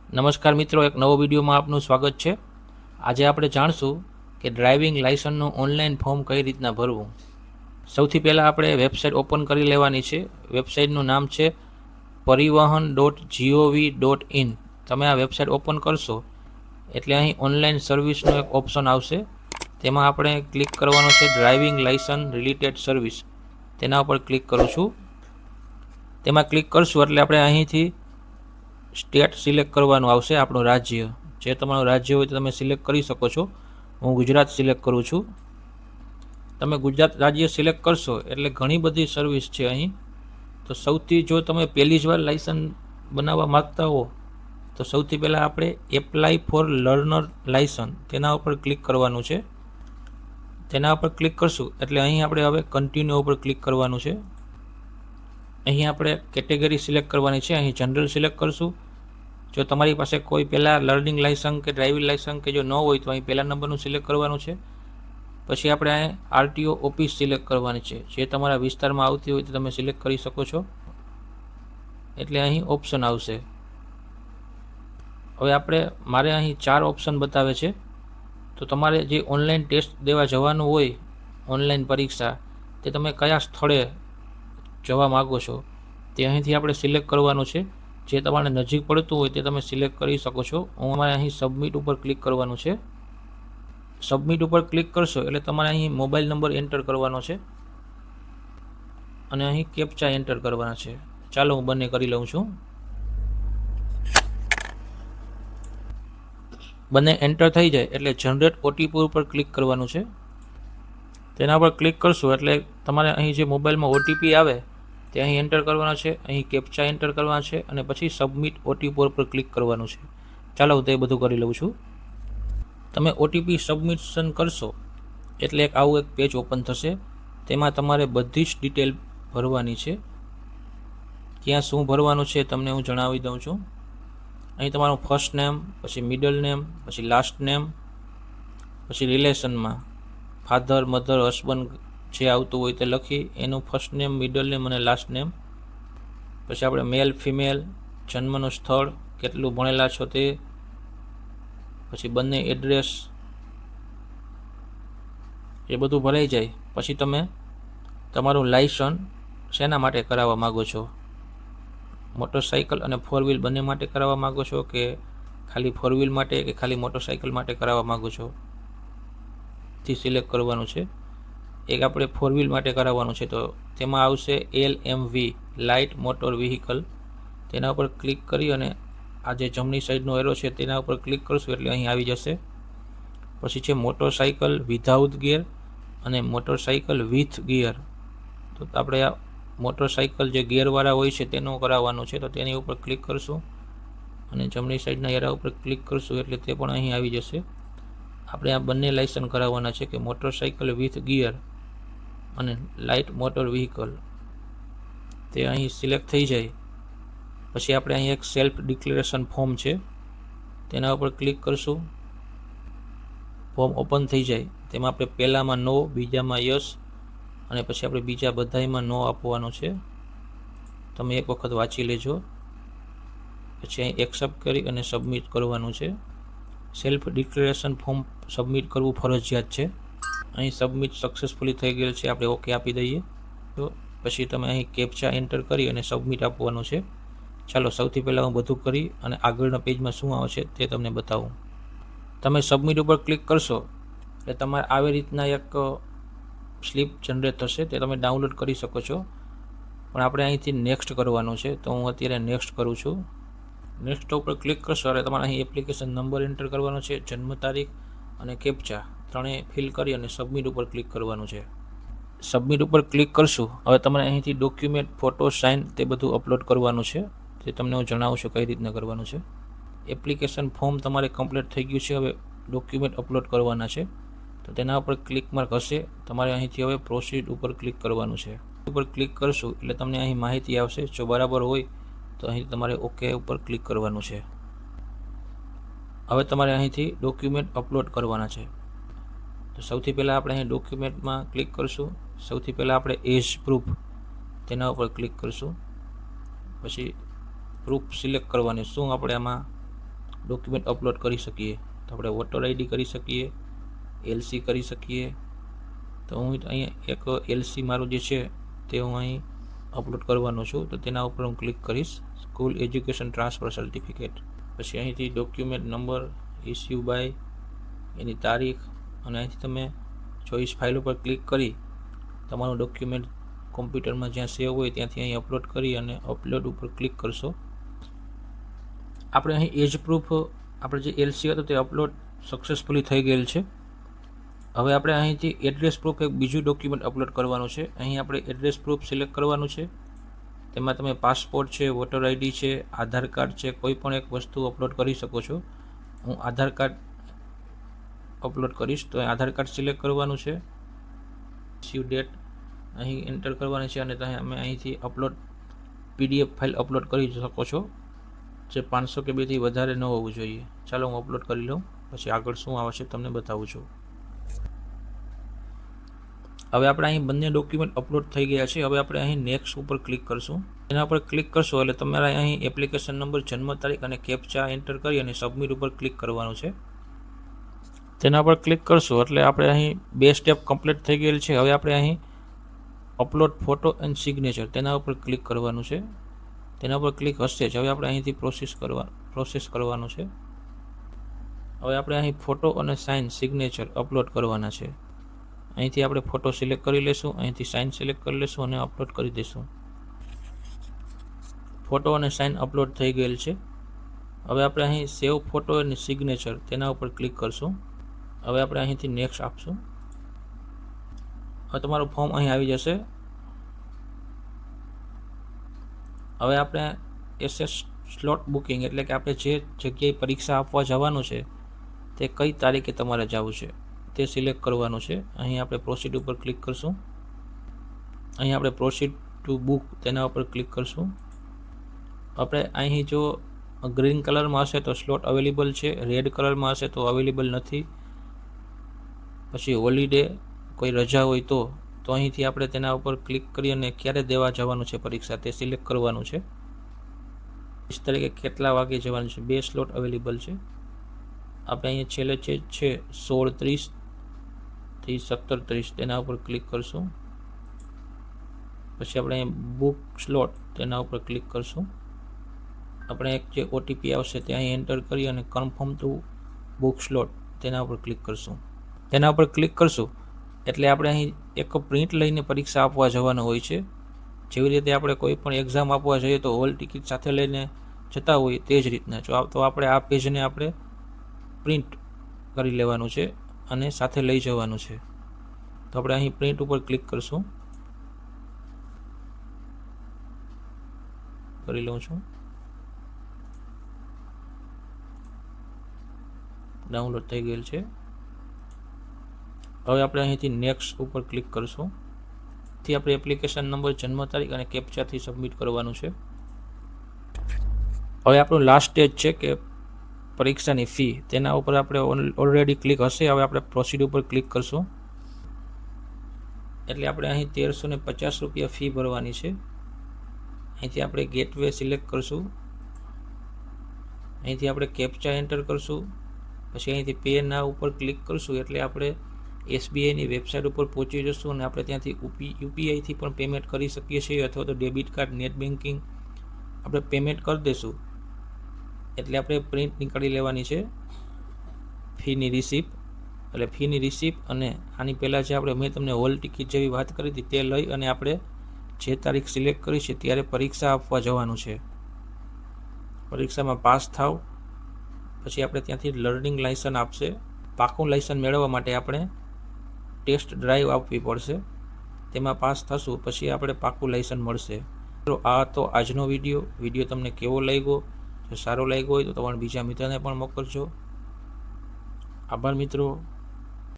નમસ્કાર મિત્રો, એક નવો વિડીયોમાં આપનું સ્વાગત છે। આજે આપણે જાણશું કે ડ્રાઇવિંગ લાયસન્સનું ઓનલાઈન ફોર્મ કઈ રીતના ભરવું। સૌથી પહેલાં આપણે વેબસાઇટ ઓપન કરી લેવાની છે। વેબસાઇટનું નામ છે પરિવહન.gov.in। તમે આ વેબસાઇટ ઓપન કરશો એટલે અહીં ઓનલાઈન સર્વિસનો એક ઓપ્શન આવશે। તેમાં આપણે ક્લિક કરવાનું છે ડ્રાઇવિંગ લાયસન્સ રિલેટેડ સર્વિસ, તેના ઉપર ક્લિક કરું છું। તેમાં ક્લિક કરશું એટલે આપણે અહીંથી સ્ટેટ સિલેક્ટ કરવાનું આવશે, આપણું રાજ્ય। જે તમારું રાજ્ય હોય તો તમે સિલેક્ટ કરી શકો છો। હું ગુજરાત સિલેક્ટ કરું છું। તમે ગુજરાત રાજ્ય સિલેક્ટ કરશો એટલે ઘણી બધી સર્વિસ છે અહીં। તો સૌથી જો તમે પહેલી જ વાર લાયસન્સ બનાવવા માગતા હો તો સૌથી પહેલાં આપણે એપ્લાય ફોર લર્નર લાયસન્સ તેના ઉપર ક્લિક કરવાનું છે। તેના ઉપર ક્લિક કરશું એટલે અહીં આપણે હવે કન્ટિન્યુ ઉપર ક્લિક કરવાનું છે। અહીં આપણે કેટેગરી સિલેક્ટ કરવાની છે। અહીં જનરલ સિલેક્ટ કરશું। જો તમારી પાસે કોઈ પહેલાં લર્નિંગ લાયસન્સ કે ડ્રાઇવિંગ લાયસન્સ કે જો ન હોય તો અહીં પહેલા નંબરનું સિલેક્ટ કરવાનું છે। પછી આપણે અહીં આરટીઓ ઓફિસ સિલેક્ટ કરવાની છે। જે તમારા વિસ્તારમાં આવતી હોય તો તમે સિલેક્ટ કરી શકો છો। એટલે અહીં ઓપ્શન આવશે। હવે મારે અહીં 4 ઓપ્શન બતાવે છે। તો તમારે જે ઓનલાઈન ટેસ્ટ દેવા જવાનું હોય, ઓનલાઈન પરીક્ષા, તે તમે કયા સ્થળે જવા માગો છો તે અહીંથી આપણે સિલેક્ટ કરવાનું છે। જે તમારે નજીક પડતું હોય તે તમે સિલેક્ટ કરી શકો છો। અમારે અહીં સબમિટ ઉપર ક્લિક કરવાનું છે। સબમિટ ઉપર ક્લિક કરશો એટલે તમારે અહીં મોબાઈલ નંબર એન્ટર કરવાનો છે અને અહીં કેપ્ચા એન્ટર કરવાના છે। ચાલો હું બંને કરી લઉં છું। બંને એન્ટર થઈ જાય એટલે જનરેટ ઓટીપી ઉપર ક્લિક કરવાનું છે। તેના પર ક્લિક કરશું એટલે તમારે અહીં જે મોબાઈલમાં ઓટીપી આવે તે અહીં એન્ટર કરવાના છે। અહીં કેપ્ચા એન્ટર કરવાના છે અને પછી સબમિટ ઓટીપી ઉપર ક્લિક કરવાનું છે। ચાલો હું તે બધું કરી લઉં છું। તમે ઓટીપી સબમિશન કરશો એટલે આવું એક પેજ ઓપન થશે। તેમાં તમારે બધી જ ડિટેલ ભરવાની છે। ક્યાં શું ભરવાનું છે તમને હું જણાવી દઉં છું। અહીં તમારું ફર્સ્ટ નેમ, પછી મિડલ નેમ, પછી લાસ્ટ નેમ, પછી રિલેશનમાં ફાધર, મધર, હસબન્ડ જે આવતું હોય તે લખી એનું ફર્સ્ટ નેમ, મિડલ નેમ અને લાસ્ટ નેમ। પછી આપણે મેલ, ફિમેલ, જન્મનું સ્થળ, કેટલું ભણેલા છો તે, પછી બંને એડ્રેસ, એ બધું ભરાઈ જાય પછી તમે તમારું લાયસન્સ શેના માટે કરાવવા માગો છો। મોટરસાઇકલ અને 4 વ્હીલ બંને માટે કરાવવા માગો છો કે ખાલી 4 વ્હીલ માટે કે ખાલી મોટરસાઇકલ માટે કરાવવા માગો છો તે સિલેક્ટ કરવાનું છે। એક આપણે 4 વ્હીલ માટે કરાવવાનું છે તો તેમાં આવશે LMV લાઇટ મોટર વ્હીકલ। તેના ઉપર ક્લિક કરી અને આ જે જમણી સાઈડનો એરો છે તેના ઉપર ક્લિક કરશું એટલે અહીં આવી જશે। પછી છે મોટરસાઇકલ વિધાઉટ ગિયર અને મોટરસાઇકલ વિથ ગિયર। તો આપણે આ મોટરસાઇકલ જે ગિયરવાળા હોય છે તેનું કરાવવાનું છે, તો તેની ઉપર ક્લિક કરશું અને જમણી સાઈડના એરા ઉપર ક્લિક કરશું એટલે તે પણ અહીં આવી જશે। આપણે આ બંને લાયસન્સ કરાવવાના છે કે મોટરસાઇકલ વિથ ગિયર અને લાઇટ મોટર વ્હીકલ, તે અહીં સિલેક્ટ થઈ જાય પછી આપણે અહીં એક સેલ્ફ ડિક્લેરેશન ફોર્મ છે તેના ઉપર ક્લિક કરશું। ફોર્મ ઓપન થઈ જાય તેમાં આપણે પહેલામાં નો, બીજામાં યસ અને પછી આપણે બીજા બધામાં નો આપવાનો છે। તમે એક વખત વાંચી લેજો। પછી અહીં એક્સેપ્ટ કરી અને સબમિટ કરવાનું છે। સેલ્ફ ડિક્લેરેશન ફોર્મ સબમિટ કરવું ફરજિયાત છે। અહીં સબમિટ સક્સેસફુલી થઈ ગયેલ છે, આપણે ઓકે આપી દઈએ। તો પછી તમે અહીં કેપ્ચા એન્ટર કરી અને સબમિટ આપવાનું છે। ચાલો સૌથી પહેલાં હું બધું કરી અને આગળના પેજમાં શું આવશે તે તમને બતાવું। તમે સબમિટ ઉપર ક્લિક કરશો એટલે તમારે આવી રીતના એક સ્લીપ જનરેટ થશે, તે તમે ડાઉનલોડ કરી શકો છો। પણ આપણે અહીંથી નેક્સ્ટ કરવાનું છે તો હું અત્યારે નેક્સ્ટ કરું છું। નેક્સ્ટ ઉપર ક્લિક કરશો એટલે તમારે અહીં એપ્લિકેશન નંબર એન્ટર કરવાનો છે, જન્મ તારીખ અને કેપ્ચા ત્રણેય ફિલ કરી અને સબમિટ ઉપર ક્લિક કરવાનું છે। સબમિટ ઉપર ક્લિક કરશું હવે તમારે અહીંથી ડોક્યુમેન્ટ, ફોટો, સાઇન તે બધું અપલોડ કરવાનું છે। તે તમને હું જણાવું છું કઈ રીતના કરવાનું છે। એપ્લિકેશન ફોર્મ તમારે કમ્પ્લીટ થઈ ગયું છે, હવે ડોક્યુમેન્ટ અપલોડ કરવાના છે તો તેના ઉપર ક્લિક માર્ક હશે, તમારે અહીંથી હવે પ્રોસીડ ઉપર ક્લિક કરવાનું છે। ઉપર ક્લિક કરશું એટલે તમને અહીં માહિતી આવશે, જો બરાબર હોય તો અહીં તમારે ઓકે ઉપર ક્લિક કરવાનું છે। હવે તમારે અહીંથી ડોક્યુમેન્ટ અપલોડ કરવાના છે। તો સૌથી પહેલાં આપણે અહીં ડોક્યુમેન્ટમાં ક્લિક કરશું। સૌથી પહેલાં આપણે એજ પ્રૂફ તેના ઉપર ક્લિક કરશું। પછી પ્રૂફ સિલેક્ટ કરવાની, શું આપણે આમાં ડોક્યુમેન્ટ અપલોડ કરી શકીએ. તો આપણે વોટર આઈડી કરી શકીએ, એલસી કરી શકીએ. તો હું અહીંયા એક એલસી મારું જે છે તે હું અહીં અપલોડ કરવાનો છું. તો તેના ઉપર હું ક્લિક કરીશ, સ્કૂલ એજ્યુકેશન ટ્રાન્સફર સર્ટિફિકેટ. પછી અહીંથી ડોક્યુમેન્ટ નંબર, ઇસ્યુ બાય, એની તારીખ, અને અહીંથી તમે ચોઈસ ફાઇલ ઉપર ક્લિક કરી તમારું ડોક્યુમેન્ટ કોમ્પ્યુટરમાં જ્યાં સેવ હોય ત્યાંથી અહીં અપલોડ કરી અને અપલોડ ઉપર ક્લિક કરશો. આપણે અહીં એજ પ્રૂફ આપણે જે એલસી હતો તે અપલોડ સક્સેસફુલી થઈ ગયેલ છે. હવે આપણે અહીંથી એડ્રેસ પ્રૂફ એક બીજું ડોક્યુમેન્ટ અપલોડ કરવાનું છે. અહીં આપણે એડ્રેસ પ્રૂફ સિલેક્ટ કરવાનું છે. તેમાં તમે પાસપોર્ટ છે, વોટર આઈડી છે, આધાર કાર્ડ છે, કોઈ પણ એક વસ્તુ અપલોડ કરી શકો છો. હું આધાર કાર્ડ અપલોડ કરીશ. તો આધાર કાર્ડ સિલેક્ટ કરવાનું છે. ઇસ્યુ ડેટ અહીં એન્ટર કરવાની છે અને તમે અહીંથી અપલોડ પીડીએફ ફાઇલ અપલોડ કરી શકો છો, જે 500 KB થી વધારે ન હોવું જોઈએ. ચાલો હું અપલોડ કરી લઉં, પછી આગળ શું આવશે તમને બતાવું છું. હવે આપણે અહીં બંને ડોક્યુમેન્ટ અપલોડ થઈ ગયા છે. હવે આપણે અહીં નેક્સ્ટ ઉપર ક્લિક કરશું. એના ઉપર ક્લિક કરશો એટલે તમારે અહીં એપ્લિકેશન નંબર, જન્મ તારીખ અને કેપ્ચા એન્ટર કરી અને સબમિટ ઉપર ક્લિક કરવાનું છે. તેના પર ક્લિક કરશો એટલે આપણે અહીં 2 સ્ટેપ કમ્પ્લીટ થઈ ગયેલ છે. હવે આપણે અહીં અપલોડ ફોટો એન્ડ સિગ્નેચર તેના ઉપર ક્લિક કરવાનું છે. તેના પર ક્લિક હશે જ. હવે આપણે અહીંથી પ્રોસેસ કરવાનું છે. હવે આપણે અહીં ફોટો અને સાઇન સિગ્નેચર અપલોડ કરવાના છે. અહીંથી આપણે ફોટો સિલેક્ટ કરી લેશું, અહીંથી સાઇન સિલેક્ટ કરી લેશું અને અપલોડ કરી દઈશું. ફોટો અને સાઇન અપલોડ થઈ ગયેલ છે. હવે આપણે અહીં સેવ ફોટો અને સિગ્નેચર તેના ઉપર ક્લિક કરશું. હવે આપણે અહીંથી નેક્સ્ટ આપશું. હવે તમારું ફોર્મ અહીં આવી જશે. હવે આપણે એસએસ સ્લોટ બુકિંગ એટલે કે આપણે જે જગ્યાએ પરીક્ષા આપવા જવાનું છે તે કઈ તારીખે તમારે જવું છે તે સિલેક્ટ કરવાનું છે. અહીં આપણે પ્રોસીડ ઉપર ક્લિક કરશું. અહીં આપણે પ્રોસીડ ટુ બુક તેના ઉપર ક્લિક કરશું. આપણે અહીં જો ગ્રીન કલરમાં હશે તો સ્લોટ અવેલેબલ છે, રેડ કલરમાં હશે તો અવેલેબલ નથી. પછી હોલિડે કોઈ રજા હોય તો અહીંથી આપણે તેના ઉપર ક્લિક કરી અને ક્યારે દેવા જવાનું છે પરીક્ષા તે સિલેક્ટ કરવાનું છે. ઇસ તરીકે કેટલા વાગે જવાનું છે. 2 સ્લોટ અવેલેબલ છે. આપણે અહીંયા છેલ્લે છે 16:30 થી 17:30 તેના ઉપર ક્લિક કરશું. પછી આપણે અહીંયા બુક સ્લોટ તેના ઉપર ક્લિક કરશું. આપણે એક જે ઓટીપી આવશે તે અહીં એન્ટર કરી અને કન્ફર્મ ટુ બુક સ્લોટ તેના ઉપર ક્લિક કરશું. તેના ઉપર ક્લિક કરશું એટલે આપણે અહીં એક પ્રિન્ટ લઈને પરીક્ષા આપવા જવાનું હોય છે. જેવી રીતે આપણે કોઈ પણ એક્ઝામ આપવા જઈએ તો હોલ ટિકિટ સાથે લઈને જતા હોય તે જ રીતના તો આપણે આ પેજને આપણે પ્રિન્ટ કરી લેવાનું છે અને સાથે લઈ જવાનું છે. તો આપણે અહીં પ્રિન્ટ ઉપર ક્લિક કરશું. કરી લઉં છું. ડાઉનલોડ થઈ ગયેલ છે. હવે આપણે અહીંથી નેક્સ્ટ ઉપર ક્લિક કરશું. થી આપણે એપ્લિકેશન નંબર, જન્મ તારીખ અને કેપ્ચાથી સબમિટ કરવાનું છે. હવે આપણું લાસ્ટ સ્ટેજ છે કે પરીક્ષાની ફી, તેના ઉપર આપણે ઓલરેડી ક્લિક હશે. હવે આપણે પ્રોસીડ ઉપર ક્લિક કરશું. એટલે આપણે અહીં 1350 રૂપિયા ફી ભરવાની છે. અહીંથી આપણે ગેટવે સિલેક્ટ કરશું. અહીંથી આપણે કેપ્ચા એન્ટર કરશું. પછી અહીંથી પે ના ઉપર ક્લિક કરશું એટલે આપણે એસબીઆઈની વેબસાઇટ ઉપર પહોંચી જશું અને આપણે ત્યાંથી યુપીઆઈથી પણ પેમેન્ટ કરી શકીએ છીએ અથવા તો ડેબિટ કાર્ડ, નેટ બેન્કિંગ આપણે પેમેન્ટ કરી દઈશું. એટલે આપણે પ્રિન્ટ નીકાળી લેવાની છે ફીની રિસિપ્ટ. એટલે ફીની રિસિપ્ટ અને આની પહેલાં જે મેં તમને હોલ ટિકિટ જેવી વાત કરી હતી તે લઈ અને આપણે જે તારીખ સિલેક્ટ કરી છે ત્યારે પરીક્ષા આપવા જવાનું છે. પરીક્ષામાં પાસ થાવ પછી આપણે ત્યાંથી લર્નિંગ લાયસન્સ આપશે. પાકું લાયસન્સ મેળવવા માટે આપણે ટેસ્ટ ડ્રાઈવ આપવી પડશે. તેમાં પાસ થશું પછી આપણે પાકું લાયસન્સ મળશે. તો આ તો આજનો વિડીયો તમને કેવો લાગ્યો? જો સારો લાગ્યો હોય તો તમારા બીજા મિત્રને પણ મોકલજો. આભાર મિત્રો.